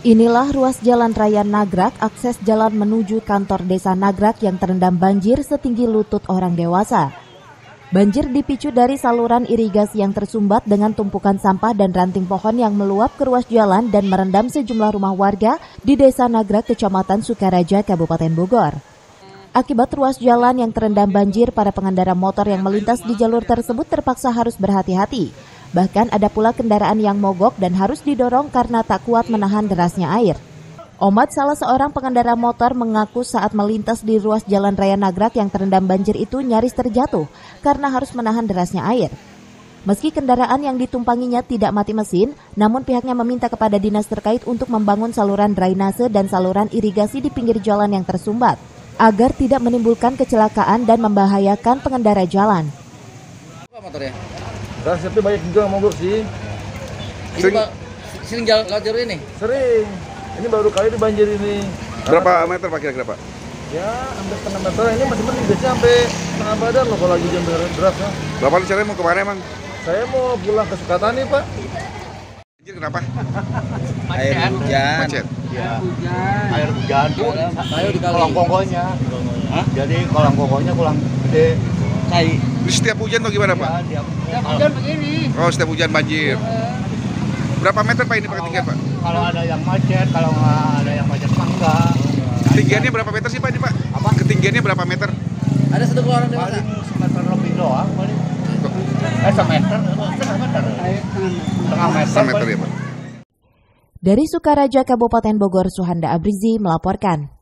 Inilah ruas Jalan Raya Nagrak, akses jalan menuju kantor Desa Nagrak yang terendam banjir setinggi lutut orang dewasa. Banjir dipicu dari saluran irigasi yang tersumbat dengan tumpukan sampah dan ranting pohon yang meluap ke ruas jalan dan merendam sejumlah rumah warga di Desa Nagrak, Kecamatan Sukaraja, Kabupaten Bogor. Akibat ruas jalan yang terendam banjir, para pengendara motor yang melintas di jalur tersebut terpaksa harus berhati-hati. Bahkan ada pula kendaraan yang mogok dan harus didorong karena tak kuat menahan derasnya air. Omad, salah seorang pengendara motor, mengaku saat melintas di ruas Jalan Raya Nagrak yang terendam banjir itu nyaris terjatuh karena harus menahan derasnya air. Meski kendaraan yang ditumpanginya tidak mati mesin, namun pihaknya meminta kepada dinas terkait untuk membangun saluran drainase dan saluran irigasi di pinggir jalan yang tersumbat, agar tidak menimbulkan kecelakaan dan membahayakan pengendara jalan. Apa motornya? Tapi banyak juga mogok sih. Sering jalan lewat jalur ini? Sering. Ini baru kali dibanjir ini. Berapa meter Pak kira-kira Pak? Ya, hampir setengah meter. Ini masih mending, biasanya sampai setengah badan loh kalau lagi hujan deras. Ya. Bapak rencananya mau kemana emang? Saya mau pulang ke Sukatani, Pak. Banjir kenapa? Air hujan. Macet. Ya. Air hujan tuh Ayo di kolam kokonya. Jadi kolam kokonya kurang gede. Cai. Ini setiap hujan atau gimana Pak? Setiap hujan begini. Oh, setiap hujan banjir. Berapa meter Pak ini Pak ketinggian Pak? Kalau ada yang macet, kalau nggak ada yang macet enggak. Ketinggiannya berapa meter sih Pak ini Pak? Apa? Ketinggiannya berapa meter? Ada satu keluaran dewasa. Paling semeter lebih doang paling. Semeter, setengah meter. Setengah meter. Setengah meter ya Pak. Dari Sukaraja, Kabupaten Bogor, Suhanda Abrizi melaporkan.